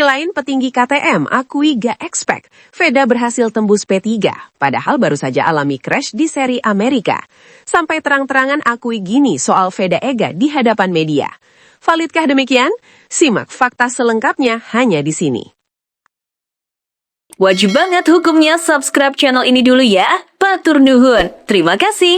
Lain petinggi KTM akui gak expect Veda berhasil tembus P3, padahal baru saja alami crash di seri Amerika. Sampai terang-terangan akui gini soal Veda Ega di hadapan media. Validkah demikian? Simak fakta selengkapnya hanya di sini. Wajib banget hukumnya subscribe channel ini dulu ya. Matur nuhun. Terima kasih.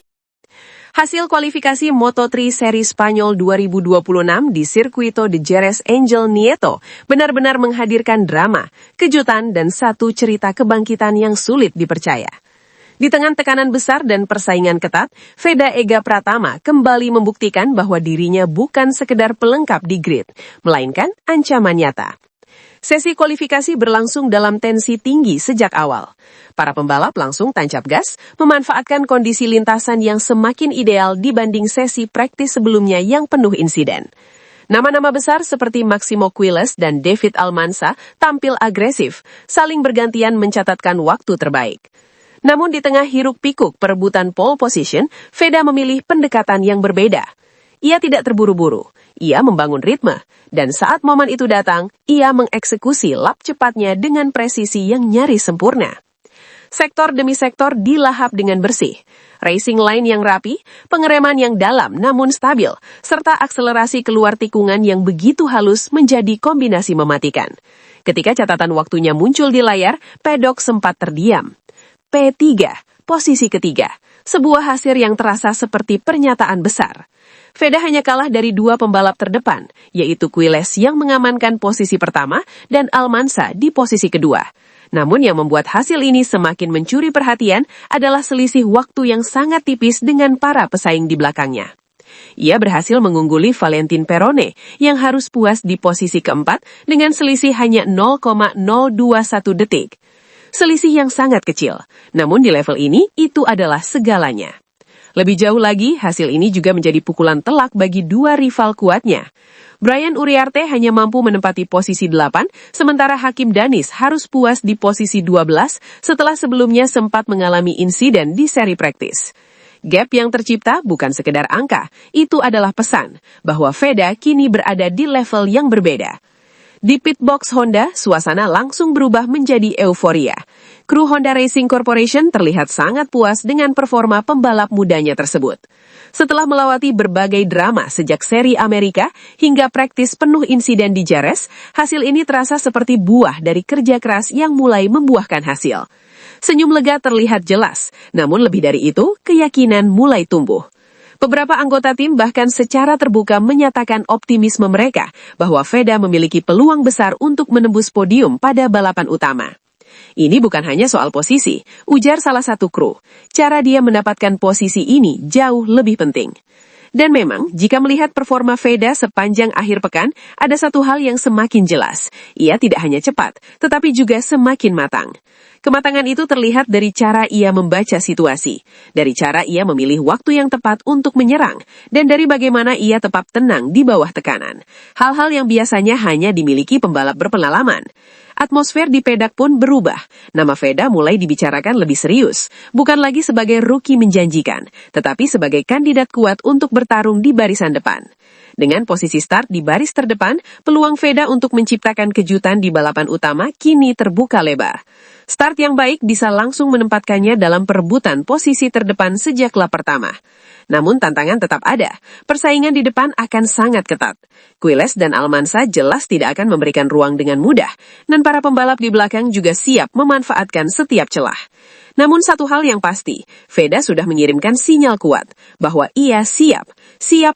Hasil kualifikasi Moto3 seri Spanyol 2026 di Circuito de Jerez Angel Nieto benar-benar menghadirkan drama, kejutan, dan satu cerita kebangkitan yang sulit dipercaya. Di tengah tekanan besar dan persaingan ketat, Veda Ega Pratama kembali membuktikan bahwa dirinya bukan sekedar pelengkap di grid, melainkan ancaman nyata. Sesi kualifikasi berlangsung dalam tensi tinggi sejak awal. Para pembalap langsung tancap gas, memanfaatkan kondisi lintasan yang semakin ideal dibanding sesi praktis sebelumnya yang penuh insiden. Nama-nama besar seperti Máximo Quiles dan David Almanza tampil agresif, saling bergantian mencatatkan waktu terbaik. Namun di tengah hiruk-pikuk perebutan pole position, Veda memilih pendekatan yang berbeda. Ia tidak terburu-buru, ia membangun ritme, dan saat momen itu datang, ia mengeksekusi lap cepatnya dengan presisi yang nyaris sempurna. Sektor demi sektor dilahap dengan bersih, racing line yang rapi, pengereman yang dalam namun stabil, serta akselerasi keluar tikungan yang begitu halus menjadi kombinasi mematikan. Ketika catatan waktunya muncul di layar, pedok sempat terdiam. P3, posisi ketiga, sebuah hasil yang terasa seperti pernyataan besar. Veda hanya kalah dari dua pembalap terdepan, yaitu Quiles yang mengamankan posisi pertama dan Almanza di posisi kedua. Namun yang membuat hasil ini semakin mencuri perhatian adalah selisih waktu yang sangat tipis dengan para pesaing di belakangnya. Ia berhasil mengungguli Valentin Perone yang harus puas di posisi keempat dengan selisih hanya 0,021 detik. Selisih yang sangat kecil, namun di level ini itu adalah segalanya. Lebih jauh lagi, hasil ini juga menjadi pukulan telak bagi dua rival kuatnya. Brian Uriarte hanya mampu menempati posisi 8, sementara Hakim Danis harus puas di posisi 12 setelah sebelumnya sempat mengalami insiden di seri praktis. Gap yang tercipta bukan sekedar angka, itu adalah pesan bahwa Veda kini berada di level yang berbeda. Di pit box Honda, suasana langsung berubah menjadi euforia. Kru Honda Racing Corporation terlihat sangat puas dengan performa pembalap mudanya tersebut. Setelah melewati berbagai drama sejak seri Amerika hingga praktis penuh insiden di Jerez, hasil ini terasa seperti buah dari kerja keras yang mulai membuahkan hasil. Senyum lega terlihat jelas, namun lebih dari itu, keyakinan mulai tumbuh. Beberapa anggota tim bahkan secara terbuka menyatakan optimisme mereka bahwa Veda memiliki peluang besar untuk menembus podium pada balapan utama. Ini bukan hanya soal posisi, ujar salah satu kru. Cara dia mendapatkan posisi ini jauh lebih penting. Dan memang, jika melihat performa Veda sepanjang akhir pekan, ada satu hal yang semakin jelas. Ia tidak hanya cepat, tetapi juga semakin matang. Kematangan itu terlihat dari cara ia membaca situasi, dari cara ia memilih waktu yang tepat untuk menyerang, dan dari bagaimana ia tetap tenang di bawah tekanan. Hal-hal yang biasanya hanya dimiliki pembalap berpengalaman. Atmosfer di pedak pun berubah. Nama Veda mulai dibicarakan lebih serius, bukan lagi sebagai rookie menjanjikan, tetapi sebagai kandidat kuat untuk bertarung di barisan depan. Dengan posisi start di baris terdepan, peluang Veda untuk menciptakan kejutan di balapan utama kini terbuka lebar. Start yang baik bisa langsung menempatkannya dalam perebutan posisi terdepan sejak lap pertama. Namun tantangan tetap ada, persaingan di depan akan sangat ketat. Quiles dan Almanza jelas tidak akan memberikan ruang dengan mudah, dan para pembalap di belakang juga siap memanfaatkan setiap celah. Namun satu hal yang pasti, Veda sudah mengirimkan sinyal kuat bahwa ia siap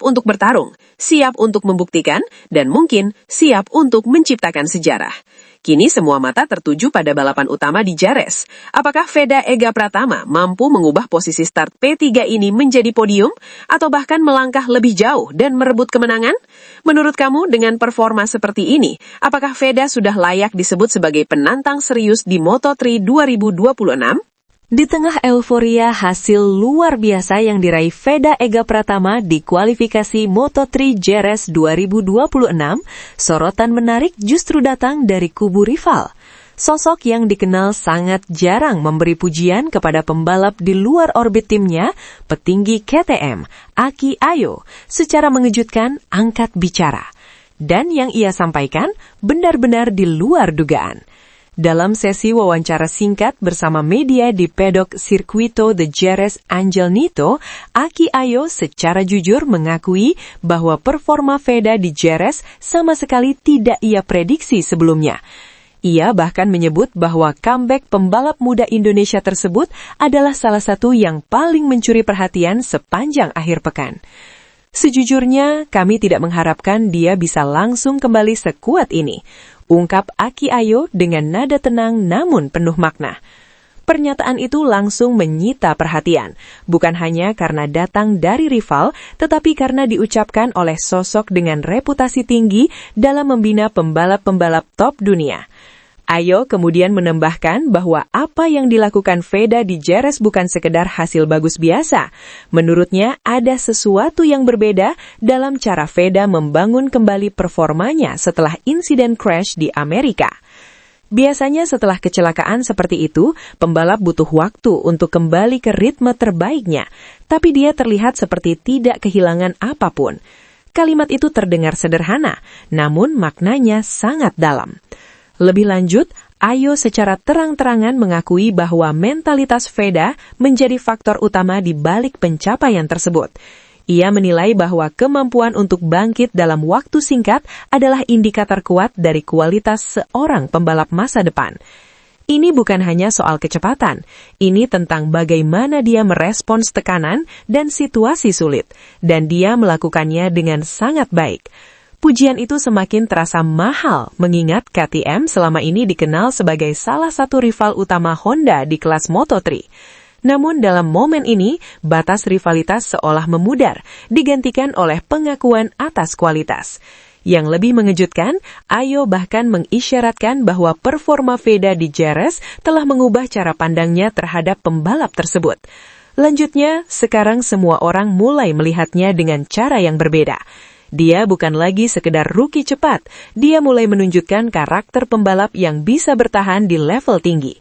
untuk bertarung, siap untuk membuktikan, dan mungkin siap untuk menciptakan sejarah. Kini semua mata tertuju pada balapan utama di Jerez. Apakah Veda Ega Pratama mampu mengubah posisi start P3 ini menjadi podium, atau bahkan melangkah lebih jauh dan merebut kemenangan? Menurut kamu dengan performa seperti ini, apakah Veda sudah layak disebut sebagai penantang serius di Moto3 2026? Di tengah euforia hasil luar biasa yang diraih Veda Ega Pratama di kualifikasi Moto3 Jerez 2026, sorotan menarik justru datang dari kubu rival. Sosok yang dikenal sangat jarang memberi pujian kepada pembalap di luar orbit timnya, petinggi KTM, Aki Ayo, secara mengejutkan angkat bicara. Dan yang ia sampaikan benar-benar di luar dugaan. Dalam sesi wawancara singkat bersama media di pedok Circuito de Jerez Angel Nieto, Aki Ayo secara jujur mengakui bahwa performa Veda di Jerez sama sekali tidak ia prediksi sebelumnya. Ia bahkan menyebut bahwa comeback pembalap muda Indonesia tersebut adalah salah satu yang paling mencuri perhatian sepanjang akhir pekan. Sejujurnya, kami tidak mengharapkan dia bisa langsung kembali sekuat ini, ungkap Aki Ayo dengan nada tenang namun penuh makna. Pernyataan itu langsung menyita perhatian, bukan hanya karena datang dari rival, tetapi karena diucapkan oleh sosok dengan reputasi tinggi dalam membina pembalap-pembalap top dunia. Ayo kemudian menambahkan bahwa apa yang dilakukan Veda di Jerez bukan sekedar hasil bagus biasa. Menurutnya ada sesuatu yang berbeda dalam cara Veda membangun kembali performanya setelah insiden crash di Amerika. Biasanya setelah kecelakaan seperti itu, pembalap butuh waktu untuk kembali ke ritme terbaiknya, tapi dia terlihat seperti tidak kehilangan apapun. Kalimat itu terdengar sederhana, namun maknanya sangat dalam. Lebih lanjut, Ayo secara terang-terangan mengakui bahwa mentalitas Veda menjadi faktor utama di balik pencapaian tersebut. Ia menilai bahwa kemampuan untuk bangkit dalam waktu singkat adalah indikator kuat dari kualitas seorang pembalap masa depan. Ini bukan hanya soal kecepatan, ini tentang bagaimana dia merespons tekanan dan situasi sulit, dan dia melakukannya dengan sangat baik. Pujian itu semakin terasa mahal, mengingat KTM selama ini dikenal sebagai salah satu rival utama Honda di kelas Moto3. Namun dalam momen ini, batas rivalitas seolah memudar, digantikan oleh pengakuan atas kualitas. Yang lebih mengejutkan, Ayo bahkan mengisyaratkan bahwa performa Veda di Jerez telah mengubah cara pandangnya terhadap pembalap tersebut. Lanjutnya, sekarang semua orang mulai melihatnya dengan cara yang berbeda. Dia bukan lagi sekedar rookie cepat, dia mulai menunjukkan karakter pembalap yang bisa bertahan di level tinggi.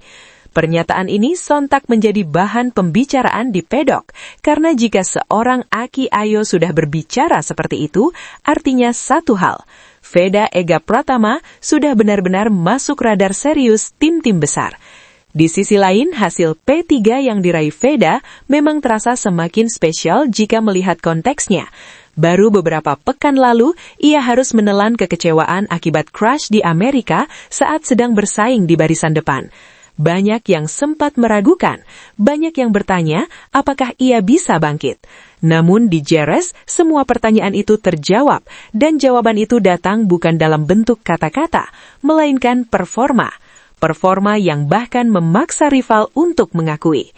Pernyataan ini sontak menjadi bahan pembicaraan di pedok, karena jika seorang Aki Ayo sudah berbicara seperti itu, artinya satu hal, Veda Ega Pratama sudah benar-benar masuk radar serius tim-tim besar. Di sisi lain, hasil P3 yang diraih Veda memang terasa semakin spesial jika melihat konteksnya. Baru beberapa pekan lalu, ia harus menelan kekecewaan akibat crash di Amerika saat sedang bersaing di barisan depan. Banyak yang sempat meragukan, banyak yang bertanya apakah ia bisa bangkit. Namun di Jerez, semua pertanyaan itu terjawab, dan jawaban itu datang bukan dalam bentuk kata-kata, melainkan performa. Performa yang bahkan memaksa rival untuk mengakui.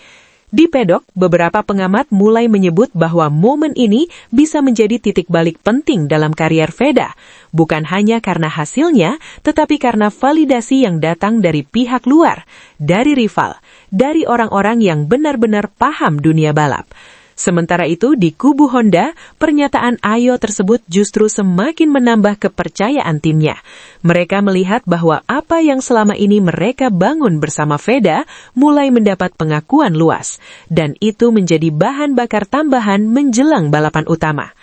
Di pedok, beberapa pengamat mulai menyebut bahwa momen ini bisa menjadi titik balik penting dalam karier Veda, bukan hanya karena hasilnya, tetapi karena validasi yang datang dari pihak luar, dari rival, dari orang-orang yang benar-benar paham dunia balap. Sementara itu, di kubu Honda, pernyataan Ayo tersebut justru semakin menambah kepercayaan timnya. Mereka melihat bahwa apa yang selama ini mereka bangun bersama Veda mulai mendapat pengakuan luas, dan itu menjadi bahan bakar tambahan menjelang balapan utama.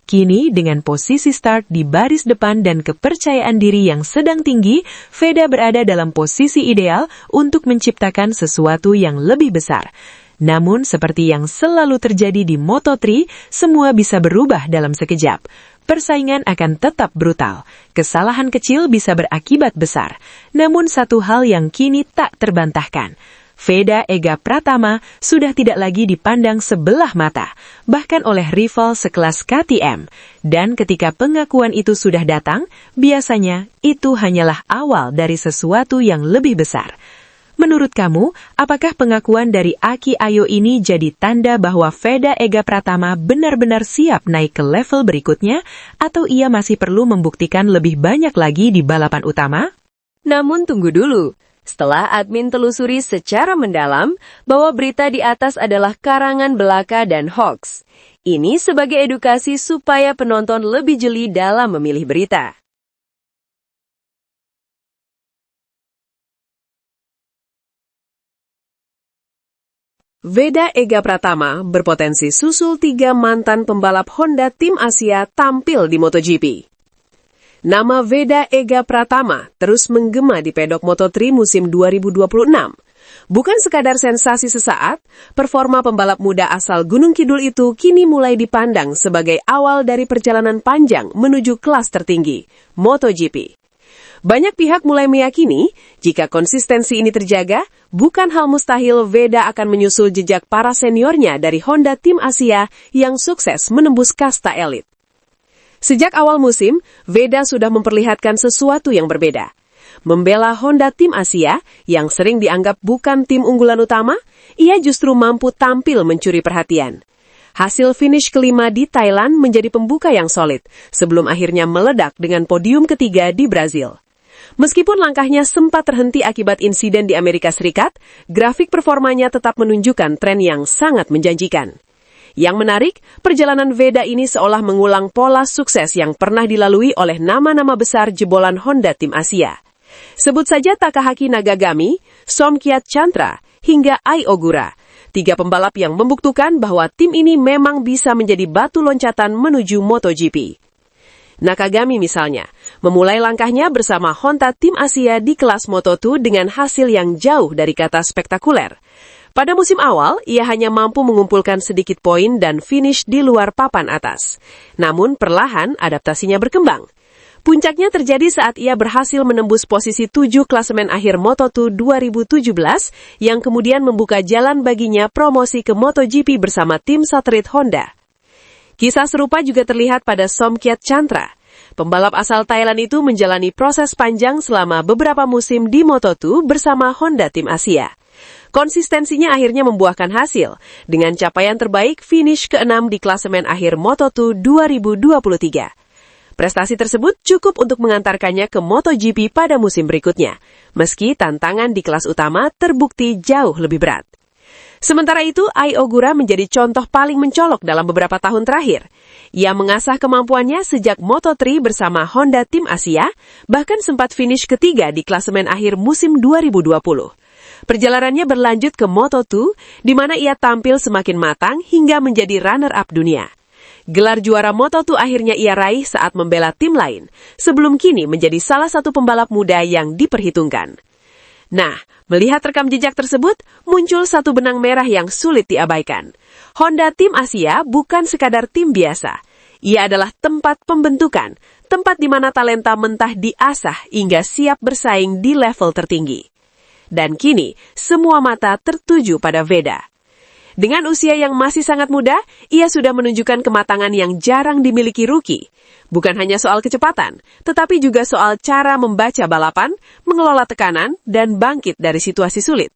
Kini, dengan posisi start di baris depan dan kepercayaan diri yang sedang tinggi, Veda berada dalam posisi ideal untuk menciptakan sesuatu yang lebih besar. Namun, seperti yang selalu terjadi di Moto3, semua bisa berubah dalam sekejap. Persaingan akan tetap brutal. Kesalahan kecil bisa berakibat besar. Namun satu hal yang kini tak terbantahkan. Veda Ega Pratama sudah tidak lagi dipandang sebelah mata, bahkan oleh rival sekelas KTM. Dan ketika pengakuan itu sudah datang, biasanya itu hanyalah awal dari sesuatu yang lebih besar. Menurut kamu, apakah pengakuan dari Aki Ayo ini jadi tanda bahwa Veda Ega Pratama benar-benar siap naik ke level berikutnya, atau ia masih perlu membuktikan lebih banyak lagi di balapan utama? Namun tunggu dulu. Setelah admin telusuri secara mendalam bahwa berita di atas adalah karangan belaka dan hoax. Ini sebagai edukasi supaya penonton lebih jeli dalam memilih berita. Veda Ega Pratama berpotensi susul 3 mantan pembalap Honda tim Asia tampil di MotoGP. Nama Veda Ega Pratama terus menggema di pedok Moto3 musim 2026. Bukan sekadar sensasi sesaat, performa pembalap muda asal Gunung Kidul itu kini mulai dipandang sebagai awal dari perjalanan panjang menuju kelas tertinggi, MotoGP. Banyak pihak mulai meyakini, jika konsistensi ini terjaga, bukan hal mustahil Veda akan menyusul jejak para seniornya dari Honda Tim Asia yang sukses menembus kasta elit. Sejak awal musim, Veda sudah memperlihatkan sesuatu yang berbeda. Membela Honda Tim Asia, yang sering dianggap bukan tim unggulan utama, ia justru mampu tampil mencuri perhatian. Hasil finish kelima di Thailand menjadi pembuka yang solid, sebelum akhirnya meledak dengan podium ketiga di Brazil. Meskipun langkahnya sempat terhenti akibat insiden di Amerika Serikat, grafik performanya tetap menunjukkan tren yang sangat menjanjikan. Yang menarik, perjalanan Veda ini seolah mengulang pola sukses yang pernah dilalui oleh nama-nama besar jebolan Honda Tim Asia. Sebut saja Takahaki Nagagami, Somkiat Chantra, hingga Ai Ogura. 3 pembalap yang membuktikan bahwa tim ini memang bisa menjadi batu loncatan menuju MotoGP. Nakagami misalnya, memulai langkahnya bersama Honda Tim Asia di kelas Moto2 dengan hasil yang jauh dari kata spektakuler. Pada musim awal, ia hanya mampu mengumpulkan sedikit poin dan finish di luar papan atas. Namun perlahan adaptasinya berkembang. Puncaknya terjadi saat ia berhasil menembus posisi 7 klasemen akhir Moto2 2017 yang kemudian membuka jalan baginya promosi ke MotoGP bersama tim satelit Honda. Kisah serupa juga terlihat pada Somkiat Chantra. Pembalap asal Thailand itu menjalani proses panjang selama beberapa musim di Moto2 bersama Honda Tim Asia. Konsistensinya akhirnya membuahkan hasil, dengan capaian terbaik finish ke-6 di klasemen akhir Moto2 2023. Prestasi tersebut cukup untuk mengantarkannya ke MotoGP pada musim berikutnya, meski tantangan di kelas utama terbukti jauh lebih berat. Sementara itu, Ai Ogura menjadi contoh paling mencolok dalam beberapa tahun terakhir. Ia mengasah kemampuannya sejak Moto3 bersama Honda Tim Asia, bahkan sempat finish ketiga di klasemen akhir musim 2020. Perjalanannya berlanjut ke Moto2, di mana ia tampil semakin matang hingga menjadi runner-up dunia. Gelar juara Moto2 akhirnya ia raih saat membela tim lain, sebelum kini menjadi salah satu pembalap muda yang diperhitungkan. Nah, melihat rekam jejak tersebut, muncul satu benang merah yang sulit diabaikan. Honda Tim Asia bukan sekadar tim biasa. Ia adalah tempat pembentukan, tempat di mana talenta mentah diasah hingga siap bersaing di level tertinggi. Dan kini, semua mata tertuju pada Veda. Dengan usia yang masih sangat muda, ia sudah menunjukkan kematangan yang jarang dimiliki rookie. Bukan hanya soal kecepatan, tetapi juga soal cara membaca balapan, mengelola tekanan, dan bangkit dari situasi sulit.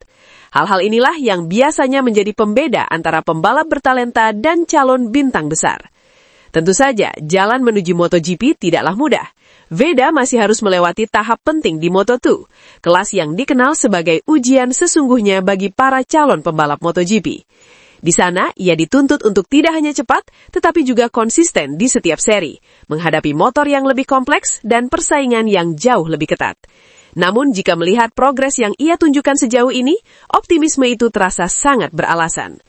Hal-hal inilah yang biasanya menjadi pembeda antara pembalap bertalenta dan calon bintang besar. Tentu saja, jalan menuju MotoGP tidaklah mudah. Veda masih harus melewati tahap penting di Moto2, kelas yang dikenal sebagai ujian sesungguhnya bagi para calon pembalap MotoGP. Di sana, ia dituntut untuk tidak hanya cepat, tetapi juga konsisten di setiap seri, menghadapi motor yang lebih kompleks dan persaingan yang jauh lebih ketat. Namun, jika melihat progres yang ia tunjukkan sejauh ini, optimisme itu terasa sangat beralasan.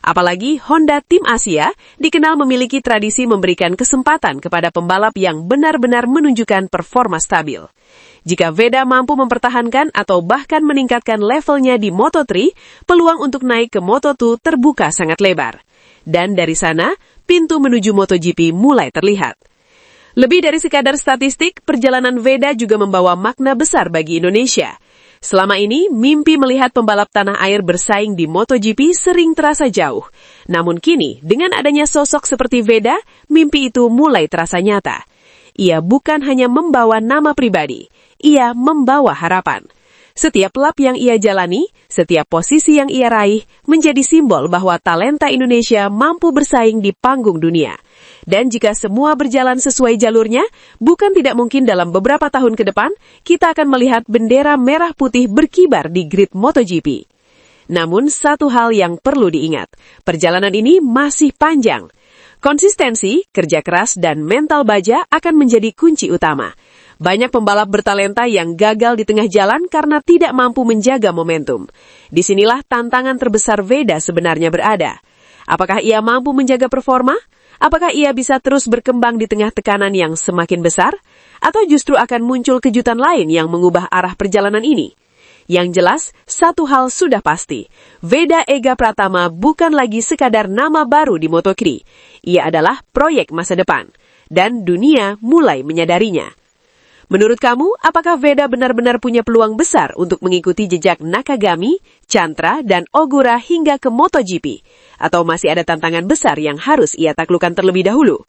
Apalagi Honda Tim Asia dikenal memiliki tradisi memberikan kesempatan kepada pembalap yang benar-benar menunjukkan performa stabil. Jika Veda mampu mempertahankan atau bahkan meningkatkan levelnya di Moto3, peluang untuk naik ke Moto2 terbuka sangat lebar. Dan dari sana, pintu menuju MotoGP mulai terlihat. Lebih dari sekadar statistik, perjalanan Veda juga membawa makna besar bagi Indonesia. Selama ini, mimpi melihat pembalap tanah air bersaing di MotoGP sering terasa jauh. Namun kini, dengan adanya sosok seperti Veda, mimpi itu mulai terasa nyata. Ia bukan hanya membawa nama pribadi, ia membawa harapan. Setiap lap yang ia jalani, setiap posisi yang ia raih, menjadi simbol bahwa talenta Indonesia mampu bersaing di panggung dunia. Dan jika semua berjalan sesuai jalurnya, bukan tidak mungkin dalam beberapa tahun ke depan, kita akan melihat bendera merah putih berkibar di grid MotoGP. Namun, satu hal yang perlu diingat, perjalanan ini masih panjang. Konsistensi, kerja keras, dan mental baja akan menjadi kunci utama. Banyak pembalap bertalenta yang gagal di tengah jalan karena tidak mampu menjaga momentum. Disinilah tantangan terbesar Veda sebenarnya berada. Apakah ia mampu menjaga performa? Apakah ia bisa terus berkembang di tengah tekanan yang semakin besar? Atau justru akan muncul kejutan lain yang mengubah arah perjalanan ini? Yang jelas, satu hal sudah pasti. Veda Ega Pratama bukan lagi sekadar nama baru di Moto3. Ia adalah proyek masa depan. Dan dunia mulai menyadarinya. Menurut kamu, apakah Veda benar-benar punya peluang besar untuk mengikuti jejak Nakagami, Chantra, dan Ogura hingga ke MotoGP? Atau masih ada tantangan besar yang harus ia taklukkan terlebih dahulu?